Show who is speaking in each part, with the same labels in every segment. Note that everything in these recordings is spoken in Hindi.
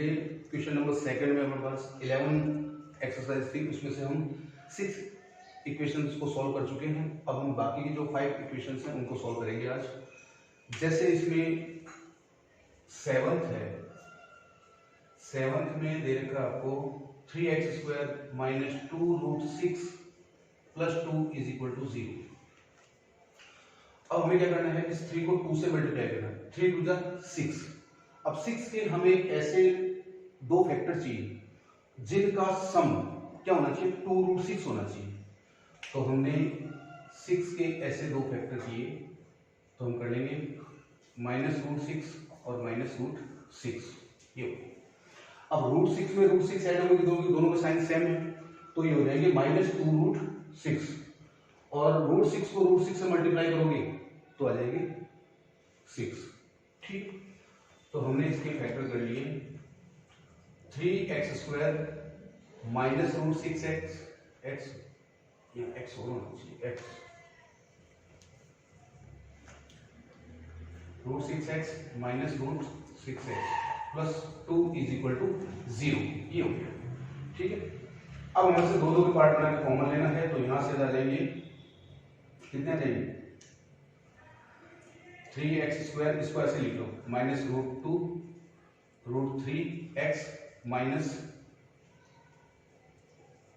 Speaker 1: ये क्वेश्चन नंबर सेकंड में हमारे पास 11 एक्सरसाइज थी, उसमें से हम 6 इक्वेशंस को सॉल्व कर चुके हैं। अब हम बाकी की जो 5 इक्वेशंस हैं उनको सॉल्व करेंगे आज। जैसे इसमें सेवंथ है, सेवंथ में दे रखा आपको 3x² minus 2√6 plus 2 is equal to 0। अब हमें क्या करना है, इस 3 को 2 से मल्टीप्लाई करना है। 3 2 जा 6। अब 6 के हमें ऐसे दो फैक्टर चाहिए जिनका सम क्या होना चाहिए, 2√6 होना चाहिए। तो हमने 6 के ऐसे दो फैक्टर किए, तो हम कर लेंगे -√6 और -√6 ये हो गया। अब √6 में √6 ऐड होगी, दोनों का साइन सेम है, तो ये हो जाएंगे -2√6 और √6 को √6 से मल्टीप्लाई करोगे तो आ जाएंगे 6। ठीक, तो हमने इसके फैक्टर कर लिए 3x² माइनस √6x, x होना चाहिए, x √6x minus √6x plus 2 is equal to 0, ये हो गया। ठीक है, अब हमें से दो के पार्ट बना के कॉमन लेना है, तो यहां से आ जाएंगे कितने आ जाएंगे 3x², इसको ऐसे लिख लो minus √2√3x minus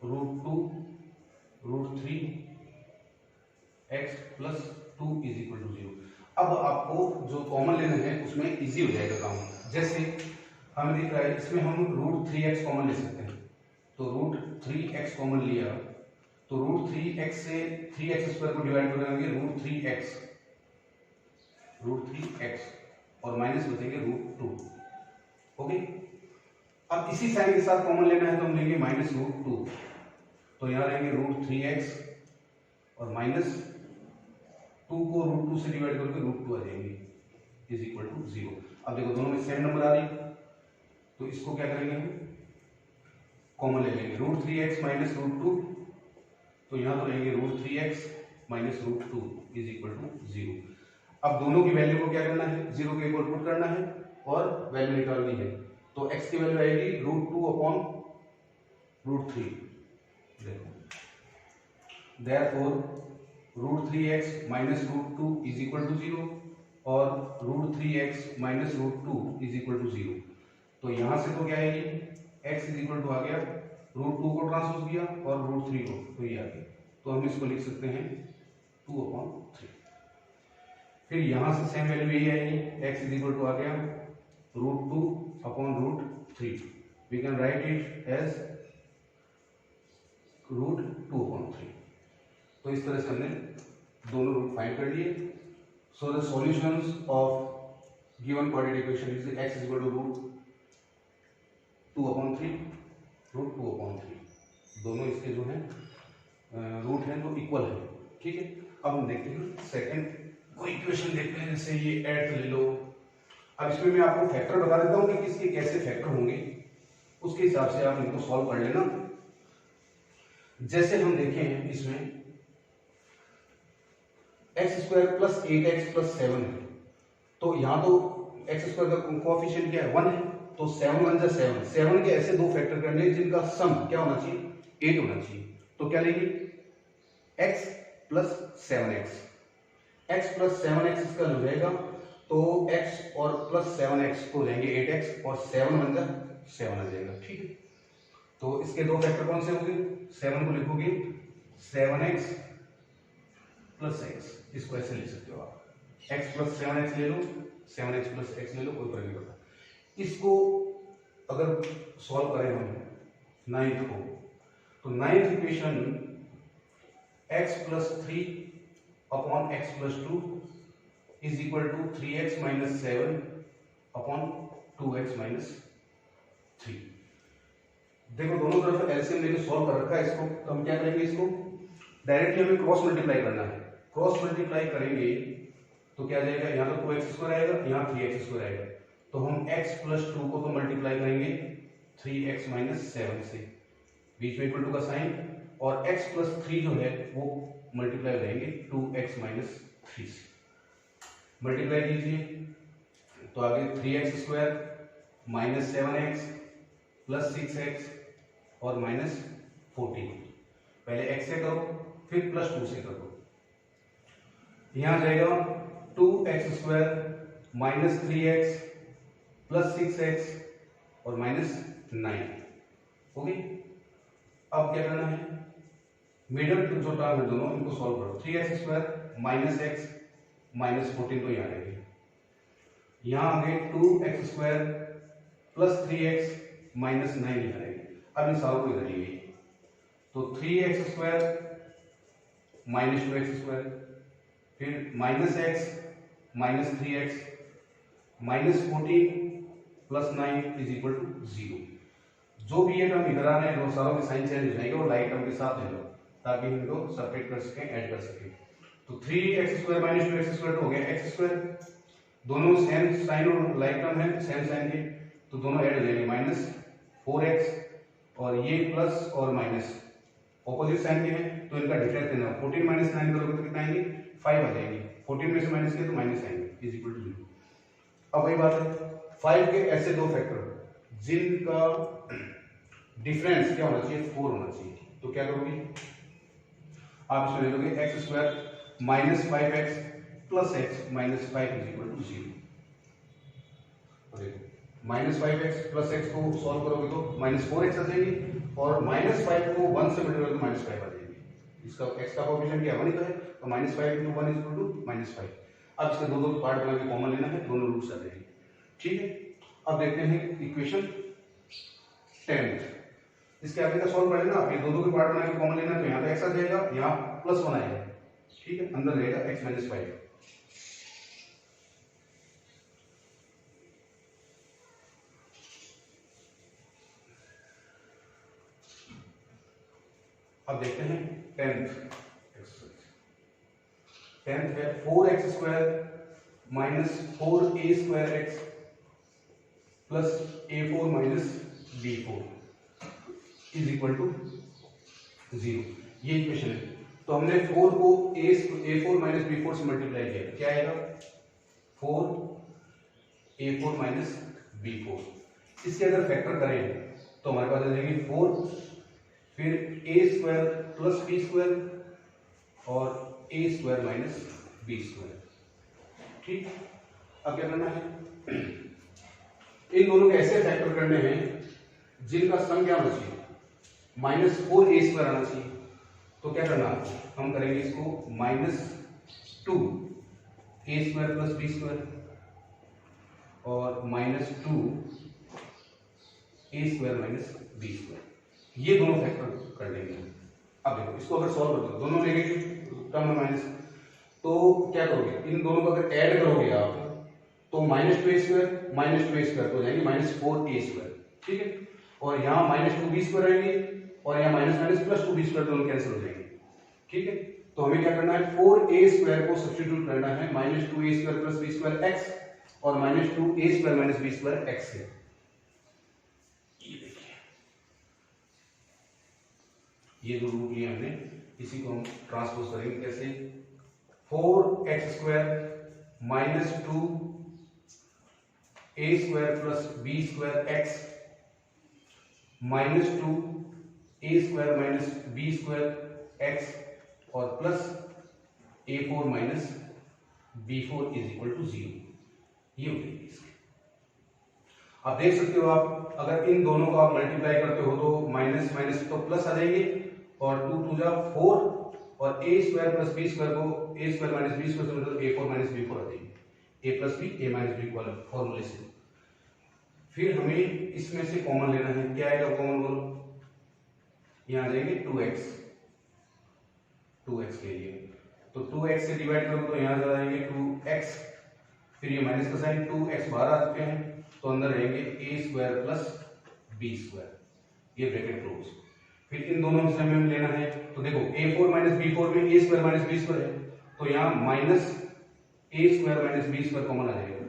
Speaker 1: √2√3x plus 2 is equal to 0। अब आपको जो कॉमन लेना है उसमें इजी हो जाएगा काम। जैसे हमें दिख रहा है इसमें हम √3x कॉमन ले सकते हैं, तो √3x कॉमन लिया तो √3x से 3x² को डिवाइड करेंगे √3x और माइनस बचेंगे √2। ओके, अब इसी साइन के साथ कॉमन लेना है तो हम लेंगे -√2, तो यहां रहेंगे √3x और माइनस 2 को √2 से डिवाइड करके √2 आ जाएंगे इज इक्वल टू 0। अब देखो दोनों में सेम नंबर आ रही, तो इसको क्या करेंगे हम कॉमन ले लेंगे √3x माइनस √2, तो यहां तो रहेंगे √3x minus √2 is equal to 0। अब दोनों की वैल्यू को क्या करना है, 0 के इक्वल पुट करना है और वैल्यू निकालनी है, तो x की वैल्यू आएगी √2/√3। देखो therefore √3x minus √2 is equal to 0 और √3x minus √2 is equal to 0। तो यहां से तो क्या आएगी, x इज इक्वल टू आ गया, √2 को ट्रांसपोज किया और √3 को, तो ये आ गया। तो हम इसको लिख सकते हैं 2/3। फिर यहां से सेम वैल्यू यही आएगी, x इज इक्वल टू आ गया √2/√3। We can write it as √2/3। तो इस तरह से हमने दोनों रूट फाइंड कर लिए। So the solutions of given quadratic equation is x is equal to √2/3 √2/3। दोनों इसके जो हैं रूट हैं वो इक्वल है। ठीक है, अब हम देखते हैं सेकंड कोई इक्वेशन देखते हैं, जैसे ये एट ले लो। अब इसमें मैं आपको फैक्टर बता देता हूं कि किसके कैसे फैक्टर होंगे, उसके हिसाब से आप इनको सॉल्व कर लेना। जैसे हम देखें इसमें x² प्लस 8x प्लस 7 है, तो यहां तो x² का कोएफिशिएंट क्या है, 1 है, तो 7 1 जा 7। 7 के ऐसे दो फैक्टर करने जिनका सम क्या होना चाहिए, 8 होना चाहिए। तो क्या लेंगे x plus 7x, x plus 7x इसका हो जाएगा, तो x और प्लस 7x को लेंगे 8x और 7 1 जा 7 आ जाएगा। ठीक है, तो इसके दो फैक्टर कौन से होंगे, 7 को लिखोगे 7x प्लस x, इसको ऐसे लिख सकते हो आप, x प्लस 7x ले लो, 7x प्लस x ले लो, कोई फर्क नहीं पड़ता। इसको अगर सॉल्व करें हम 9th को, तो 9th equation x plus 3 upon x plus 2 is equal to 3x minus 7 upon 2x minus 3। देखो दोनों तरफ एलसीएम लेके सॉल्व कर रखा है इसको, तो हम क्या करेंगे, इसको डायरेक्टली हमें क्रॉस मल्टीप्लाई करना है। क्रॉस मल्टीप्लाई करेंगे तो क्या जाएगा, यहाँ तो 2x² आएगा, यहाँ 3x² आएगा, तो हम x प्लस 2 को तो मल्टीप्लाई करेंगे 3x माइनस 7 से, बीच में इक्वल टू का साइन, और x प्लस 3 जो है वो मल्टीप्लाई रहेंगे 2x माइनस 3 से। मल्टीप्लाई कीजिए तो आगे 3x² -7x प्लस 6x और -14। पहले x से करो फिर +2 से करो। यहां जाएगा 2x² -3x प्लस 6x और -9। हो गई। अब क्या करना है, मिडल जो टर्म है दोनों इनको सॉल्व करो। 3x² -x -14 तो यहाँ रहेगी। यहाँ आगे 2x² प्लस 3x -9 यहाँ रहेगी। अब इन सारों को इधर लीजिए, तो 3x² -2x² फिर -x -3x -14 प्लस 9 = 0। जो भी ये टर्म इधर आ रहे हैं वो सारों के साइन चेंज हो जाएंगे और लाइक टर्म के साथ ले लो ताकि हम इनको सेपरेट कर सकें, ऐड कर सकें। तो 3x² -2x² हो गया x², दोनों सेम साइन और लाइक टर्म है, सेम साइन के, तो दोनों ऐड हो जाएंगे। -4x और ये प्लस और माइनस ऑपोजिट साइन के हैं तो इनका डिफरेंस लेना। 14 -9 करोगे तो कितना आएंगे, 5 आ जाएंगे। 14 में से माइनस किया तो माइनस आएंगे =0। अब वही बात है, 5 के ऐसे दो फैक्टर जिनका डिफरेंस क्या होना चाहिए, 4 होना चाहिए। तो क्या करोगे आप, इसमें ले लोगे x² -5x plus x -5 = 0। -5x plus x को सॉल्व करोगे तो -4x आ जाएगी और -5 को 1 से मल्टीप्लाई करोगे तो -5 आ जाएगी। इसका x का कोएफिशिएंट क्या 1 ही तो है, तो -5 × 1 = -5। अब इसके दो पार्ट बना के कॉमन लेना है, दोनों रूट्स आ जाएंगे। ठीक है, अब देखते हैं इक्वेशन 10। इसके आगे का सॉल्व करेंगे ना, आप ये दो के पार्ट बना के कॉमन लेना है, तो यहाँ पे x आ जाएगा, यहाँ +1 आएगा। ठीक है, अंदर रहेगा x - 5। अब देखते हैं 10th है 4x² -4a²x plus a4 - b4 = 0। ये इक्वेशन है। तो हमने 4 को a4 - b4 से मल्टीप्लाई किया, क्या आएगा 4a4 - b4। इसके अगर फैक्टर करें तो हमारे पास आ जाएगी 4 फिर a² प्लस b² और a² - b²। ठीक, अब क्या करना है, इन दोनों के ऐसे फैक्टर करने हैं जिनका सम क्या होना चाहिए, -4a² आना चाहिए। तो क्या करना, हम करेंगे इसको -2a² प्लस b² और -2a² - b²। ये दोनों फैक्टर कर लेंगे। अब देखो इसको अगर सॉल्व कर दो, दोनों नेगेटिव टर्म है माइनस, तो क्या करोगे, इन दोनों को अगर ऐड करोगे आप तो -2a² तो हो जाएंगे -4a²। ठीक है, और यहाँ -2b² आएंगे और यहाँ माइनस प्लस 2b² दोनों कैंसिल हो जाएंगे। ठीक है, तो हमें क्या करना है, 4a² को सब्स्टिट्यूट करना है -2a² प्लस b² x और -2a² - b² x से। ये जो रूट लिए हमने, इसी को हम ट्रांसपोज करेंगे कैसे, 4x² -2a² plus b² x -2a² - b² x और प्लस a4 - b4 = 0। ये हो जाएगी इसकी। आप देख सकते हो, आप अगर इन दोनों को आप मल्टीप्लाई करते हो तो माइनस माइनस तो प्लस आ जाएंगे और 2 2 जा 4 और a² प्लस b² को a² - b² से मतलब a4 - b4 आ जाएगी, a plus b a minus b वाला फॉर्मूले से। फिर हमें इसमें से कॉमन लेना है, क्या आएगा कॉमन बोलो, यहाँ आ जाएंगे 2x के लिए, तो 2x से डिवाइड करो तो यहाँ आ जाएंगे 2x, फिर ये माइनस का साइन 2x बाहर आ चुके हैं तो अंदर रहेंगे a² प्लस b², ये ब्रैकेट क्लोज। फिर इन दोनों में से हमें लेना है, तो देखो a4 - b4 में a² - b² है तो यहाँ -a² - b² कॉमन आ जाएगा,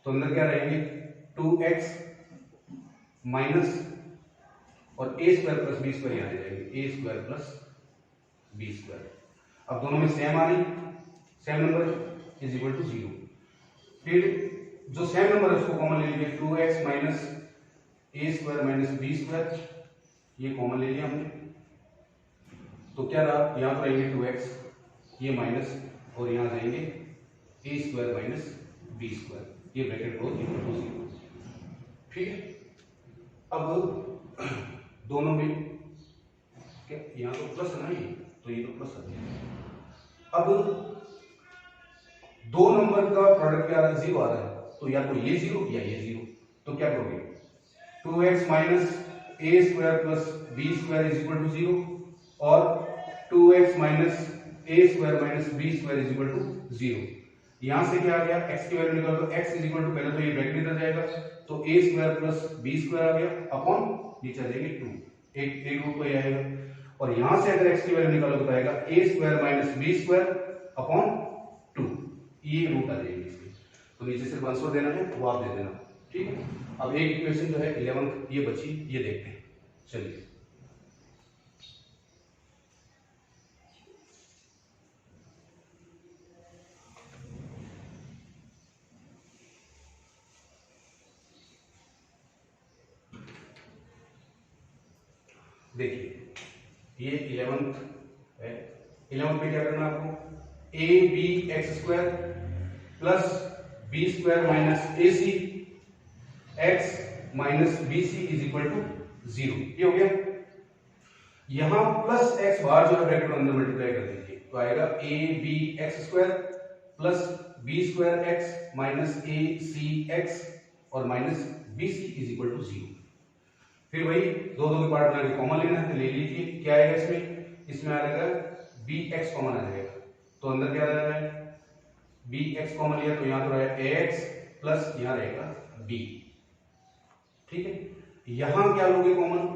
Speaker 1: तो अंदर क्या रहेंगे 2x माइनस और a² प्लस b² यहाँ आ जाएंगे a² प्लस b²। अब दोनों में सेम आ रही, सेम नंबर = 0। फिर जो सेम नंबर है उसको कॉमन ले लीजिए, 2x minus a square minus b square, ये कॉमन ले लिया हमने। तो क्या रहा, यहां पर आएंगे 2x, ये माइनस, और यहां जाएंगे ए स्क्वायर माइनस बी स्क्वायर, ये ब्रैकेट क्लोज इक्वल टू 0। ठीक है, अब दोनों में क्या, यहां तो प्लस है ना, ये तो ये तो प्लस आ गया। अब दो नंबर का प्रोडक्ट क्या आ रहा है, 0 आ रहा है, तो या तो ये 0 या ये 0। तो क्या करोगे, 2x minus a square plus b square is equal to 0, और 2x minus a square minus b square is equal to 0। यहां से क्या आ गया, x की वैल्यू निकाल दो, x इज इक्वल टू, पहले तो ये ब्रैकेट इधर जाएगा, तो a square plus b square आ गया अपॉन नीचे आ जाएंगे 2, एक रूट को आएगा, और यहां से अगर x की वैल्यू निकालोगे तो आएगा a square minus b square upon 2, ये रूट आ जाएगी इसकी। तो नीचे सिर्फ आंसर देना है, वो आप दे देना। ठीक है, अब एक इक्वेशन जो है 11th ये बची, ये देखते हैं। चलिए, देखिए ये 11th है। 11th में क्या करना है आपको, a b x square plus b square minus a c x minus b c is equal to 0, ये हो गया। यहां प्लस एक्स बाहर जो है ब्रैकेट अंदर मल्टीप्लाई कर दीजिए, तो आएगा a b x square plus b square x minus a c x और minus b c is equal to 0। फिर वही दो के पार्ट बना के कॉमन लेना है, तो ले लीजिए। क्या आएगा इसमें आ जाएगा बी एक्स कॉमन आ जाएगा, तो अंदर क्या आ जाएगा, बी एक्स कॉमन लिया तो यहां तो रहेगा ए एक्स प्लस यहां रहेगा बी। ठीक है, यहां क्या लोगे कॉमन,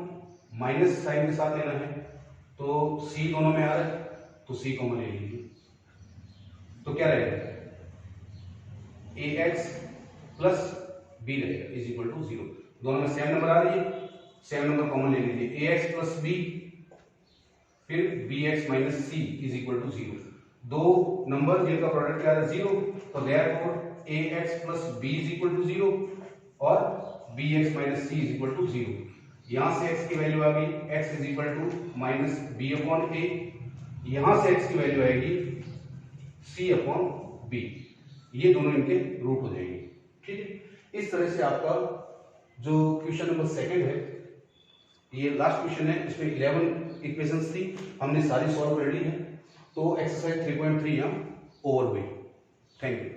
Speaker 1: माइनस साइन के साथ लेना है, तो सी दोनों में आ रहा है, तो सी कॉमन ले लीजिए। तो क्या रहेगा, ए एक्स प्लस बी रहेगा इज इक्वल टू 0। दोनों में सेम नंबर आ रही है, सेम नंबर कॉमन ले लीजिए, ए एक्स प्लस बी, फिर b x minus c is equal to 0। दो नंबर जिनका प्रोडक्ट क्या है 0, तो therefore a x plus b is equal to 0 और b x minus c is equal to 0। यहां से x की वैल्यू आ गई, x is equal to minus b upon a, यहां से x की वैल्यू आएगी c अपॉन बी, ये दोनों इनके रूट हो जाएंगे। ठीक है, इस तरह से आपका जो क्वेश्चन नंबर 2 है, ये लास्ट क्वेश्चन है, इसमें 11 इक्वेशंस थी, हमने सारी सॉल्व कर ली है। तो एक्सरसाइज 3.3 यहाँ ओवर हुई। Thank you.